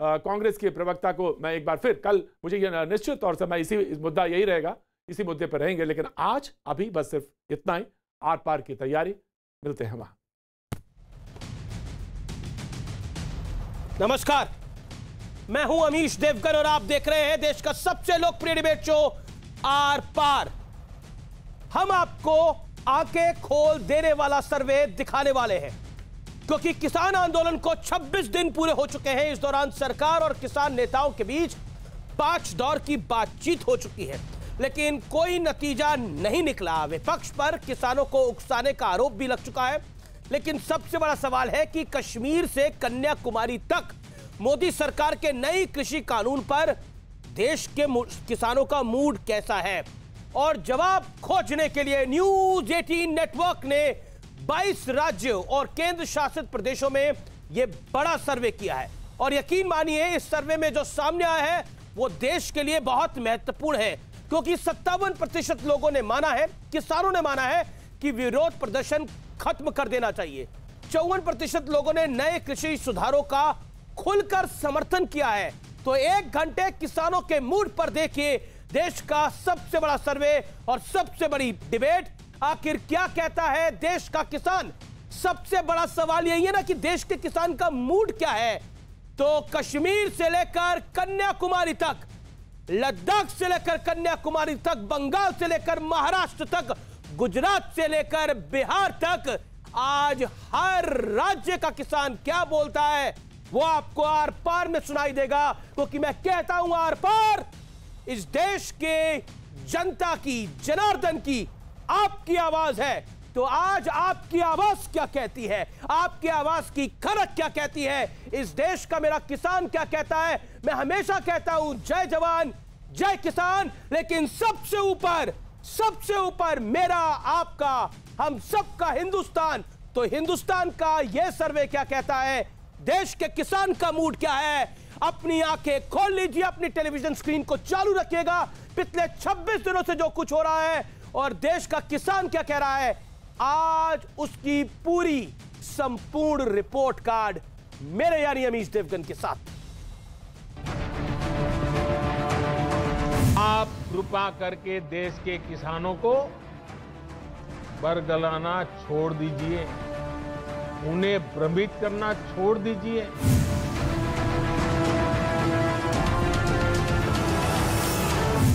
कांग्रेस के प्रवक्ता को मैं एक बार फिर कल, मुझे ये निश्चित तौर से मैं इसी मुद्दा यही रहेगा, इसी मुद्दे पर रहेंगे, लेकिन आज अभी बस सिर्फ इतना ही। आर पार की तैयारी, मिलते हैं वहां। नमस्कार, मैं हूं अमीश देवगन और आप देख रहे हैं देश का सबसे लोकप्रिय डिबेट शो आर पार। हम आपको आंखें खोल देने वाला सर्वे दिखाने वाले हैं, क्योंकि किसान आंदोलन को 26 दिन पूरे हो चुके हैं। इस दौरान सरकार और किसान नेताओं के बीच 5 दौर की बातचीत हो चुकी है, लेकिन कोई नतीजा नहीं निकला। विपक्ष पर किसानों को उकसाने का आरोप भी लग चुका है, लेकिन सबसे बड़ा सवाल है कि कश्मीर से कन्याकुमारी तक मोदी सरकार के नई कृषि कानून पर देश के किसानों का मूड कैसा है। और जवाब खोजने के लिए न्यूज 18 नेटवर्क ने 22 राज्यों और केंद्र शासित प्रदेशों में यह बड़ा सर्वे किया है, और यकीन मानिए इस सर्वे में जो सामने आया है वो देश के लिए बहुत महत्वपूर्ण है, क्योंकि 57% लोगों ने माना है, किसानों ने माना है कि विरोध प्रदर्शन खत्म कर देना चाहिए। 54% लोगों ने नए कृषि सुधारों का खुलकर समर्थन किया है। तो 1 घंटे किसानों के मूड पर देखिए देश का सबसे बड़ा सर्वे और सबसे बड़ी डिबेट। आखिर क्या कहता है देश का किसान? सबसे बड़ा सवाल यही है ना कि देश के किसान का मूड क्या है। तो कश्मीर से लेकर कन्याकुमारी तक, लद्दाख से लेकर कन्याकुमारी तक, बंगाल से लेकर महाराष्ट्र तक, गुजरात से लेकर बिहार तक, आज हर राज्य का किसान क्या बोलता है वो आपको आर पार में सुनाई देगा, क्योंकि मैं कहता हूं आर पार इस देश के जनता की, जनार्दन की, आपकी आवाज है। तो आज आपकी आवाज क्या कहती है, आपकी आवाज की खरक क्या कहती है, इस देश का मेरा किसान क्या कहता है। मैं हमेशा कहता हूं जय जवान जय किसान, लेकिन सबसे ऊपर मेरा, आपका, हम सबका हिंदुस्तान। तो हिंदुस्तान का यह सर्वे क्या कहता है, देश के किसान का मूड क्या है। अपनी आंखें खोल लीजिए, अपनी टेलीविजन स्क्रीन को चालू रखिएगा। पिछले 26 दिनों से जो कुछ हो रहा है और देश का किसान क्या कह रहा है, आज उसकी पूरी संपूर्ण रिपोर्ट कार्ड मेरे यानी अमीश देवगन के साथ। आप कृपा करके देश के किसानों को बरगलाना छोड़ दीजिए, उन्हें भ्रमित करना छोड़ दीजिए।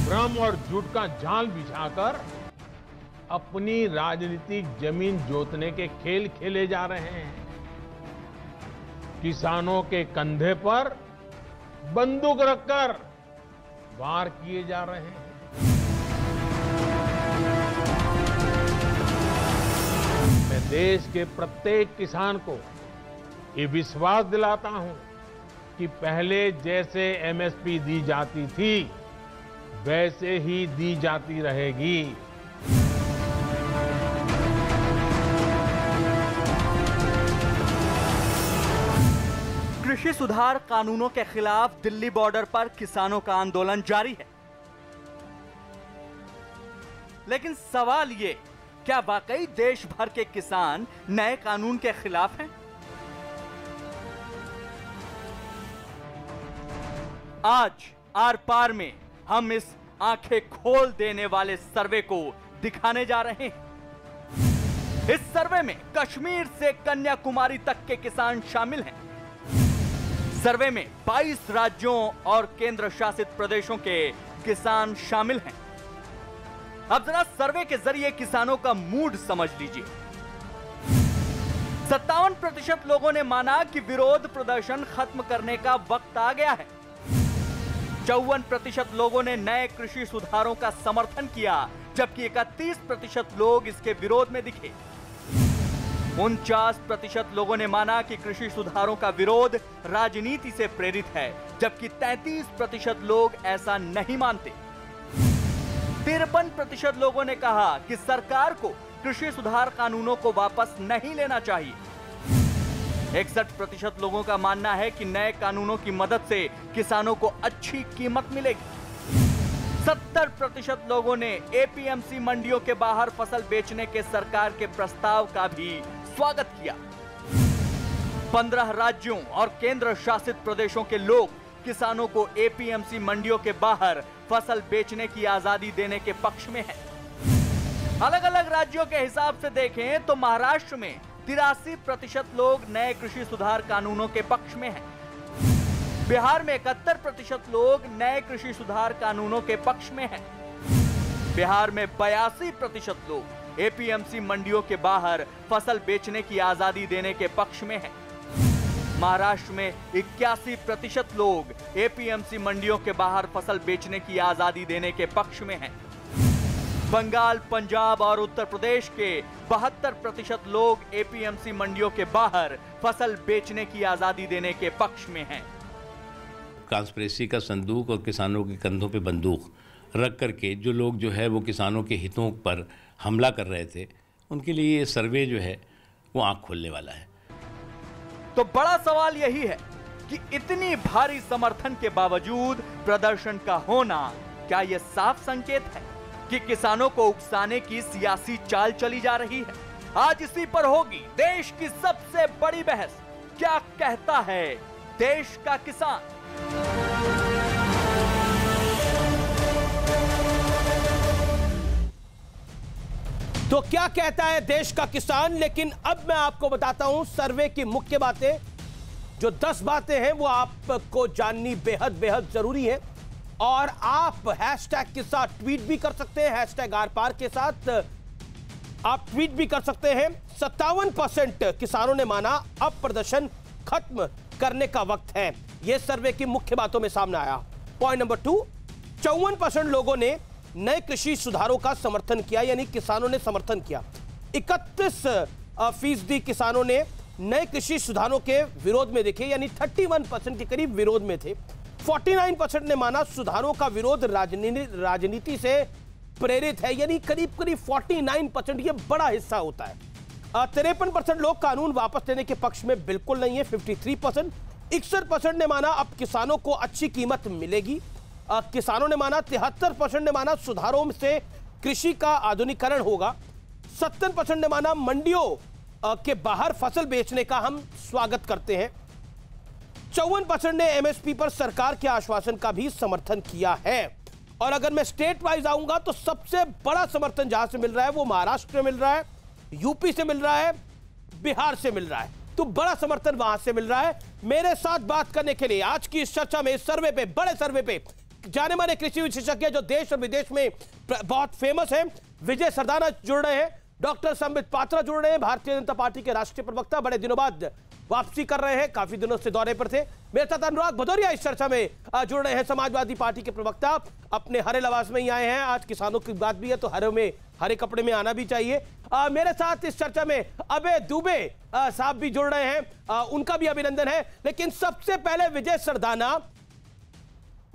भ्रम और झूठ का जाल बिछाकर अपनी राजनीतिक जमीन जोतने के खेल खेले जा रहे हैं। किसानों के कंधे पर बंदूक रखकर वार किए जा रहे हैं। मैं देश के प्रत्येक किसान को ये विश्वास दिलाता हूं कि पहले जैसे एमएसपी दी जाती थी वैसे ही दी जाती रहेगी। कृषि सुधार कानूनों के खिलाफ दिल्ली बॉर्डर पर किसानों का आंदोलन जारी है, लेकिन सवाल ये, क्या वाकई देश भर के किसान नए कानून के खिलाफ हैं? आज आर पार में हम इस आंखें खोल देने वाले सर्वे को दिखाने जा रहे हैं। इस सर्वे में कश्मीर से कन्याकुमारी तक के किसान शामिल हैं। सर्वे में 22 राज्यों और केंद्र शासित प्रदेशों के किसान शामिल हैं। अब जरा सर्वे के जरिए किसानों का मूड समझ लीजिए। 57% लोगों ने माना कि विरोध प्रदर्शन खत्म करने का वक्त आ गया है। 54% लोगों ने नए कृषि सुधारों का समर्थन किया, जबकि 31% लोग इसके विरोध में दिखे। 49% लोगों ने माना कि कृषि सुधारों का विरोध राजनीति से प्रेरित है, जबकि 33% लोग ऐसा नहीं मानते। 53% लोगों ने कहा कि सरकार को कृषि सुधार कानूनों को वापस नहीं लेना चाहिए। 61% लोगों का मानना है कि नए कानूनों की मदद से किसानों को अच्छी कीमत मिलेगी। 70% लोगों ने एपीएमसी मंडियों के बाहर फसल बेचने के सरकार के प्रस्ताव का भी स्वागत किया। 15 राज्यों और केंद्र शासित प्रदेशों के लोग किसानों को एपीएमसी मंडियों के बाहर फसल बेचने की आजादी देने के पक्ष में हैं। अलग अलग राज्यों के हिसाब से देखें तो महाराष्ट्र में 83% लोग नए कृषि सुधार कानूनों के पक्ष में हैं। बिहार में 71% लोग नए कृषि सुधार कानूनों के पक्ष में हैं। बिहार में 82% लोग एपीएमसी मंडियों के बाहर फसल बेचने की आजादी देने के पक्ष में हैं। महाराष्ट्र में 81% लोग एपीएमसी मंडियों के बाहर फसल बेचने की आजादी देने के पक्ष में हैं। बंगाल, पंजाब और उत्तर प्रदेश के 72% लोग एपीएमसी मंडियों के बाहर फसल बेचने की आजादी देने के पक्ष में हैं। कांस्पिरेसी का संदूक और किसानों के कंधों पे बंदूक रख करके जो लोग जो है वो किसानों के हितों पर हमला कर रहे थे, उनके लिए ये सर्वे जो है वो आंख खोलने वाला है। तो बड़ा सवाल यही है कि इतनी भारी समर्थन के बावजूद प्रदर्शन का होना क्या यह साफ संकेत है कि किसानों को उकसाने की सियासी चाल चली जा रही है? आज इसी पर होगी देश की सबसे बड़ी बहस। क्या कहता है देश का किसान? तो क्या कहता है देश का किसान, लेकिन अब मैं आपको बताता हूं सर्वे की मुख्य बातें। जो 10 बातें हैं वो आपको जाननी बेहद बेहद जरूरी है। और आप हैशटैग के साथ ट्वीट भी कर सकते हैं, हैशटैग आर पार के साथ आप ट्वीट भी कर सकते हैं। 57% किसानों ने माना अब प्रदर्शन खत्म करने का वक्त है। यह सर्वे की मुख्य बातों में सामने आया। पॉइंट नंबर 2, 54% लोगों ने नए कृषि सुधारों का समर्थन किया, यानी किसानों ने समर्थन किया। 31% किसानों ने नए कृषि सुधारों के विरोध में देखे, यानी 31% के करीब विरोध में थे। 49% ने माना सुधारों का विरोध राजनीति से प्रेरित है, यानी करीब करीब 49%। यह बड़ा हिस्सा होता है। 53% लोग कानून वापस लेने के पक्ष में बिल्कुल नहीं है, 53%। 61% ने माना अब किसानों को अच्छी कीमत मिलेगी। किसानों ने माना, 73% ने माना सुधारों से कृषि का आधुनिकीकरण होगा। 70% ने माना मंडियों के बाहर फसल बेचने का हम स्वागत करते हैं। 54% ने एमएसपी पर सरकार के आश्वासन का भी समर्थन किया है। और अगर मैं स्टेट वाइज आऊंगा तो सबसे बड़ा समर्थन जहां से मिल रहा है वो महाराष्ट्र में मिल रहा है, यूपी से मिल रहा है, बिहार से मिल रहा है। तो बड़ा समर्थन वहां से मिल रहा है। मेरे साथ बात करने के लिए आज की इस चर्चा में, इस सर्वे पे, बड़े सर्वे पे, जाने माने कृषि विशेषज्ञ जो देश और विदेश में बहुत फेमस हैं, विजय सरदाना जुड़ रहे हैं, डॉक्टर संबित पात्रा जुड़ रहे हैं, भारतीय जनता पार्टी के राष्ट्रीय प्रवक्ता, बड़े दिनों बाद वापसी कर रहे हैं, काफी दिनों से दौरे पर थे। मेरे साथ अनुराग भदौरिया इस चर्चा में जुड़ रहे हैं, समाजवादी पार्टी के प्रवक्ता, अपने हरे लबास में ही आए हैं। आज किसानों की बात भी है तो हरे कपड़े में आना भी चाहिए। मेरे साथ इस चर्चा में अभय दुबे साहब भी जुड़ रहे हैं, उनका भी अभिनंदन है। लेकिन सबसे पहले विजय सरदाना,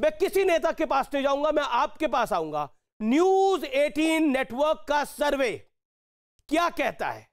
मैं किसी नेता के पास नहीं जाऊंगा, मैं आपके पास आऊंगा। न्यूज़ 18 नेटवर्क का सर्वे क्या कहता है?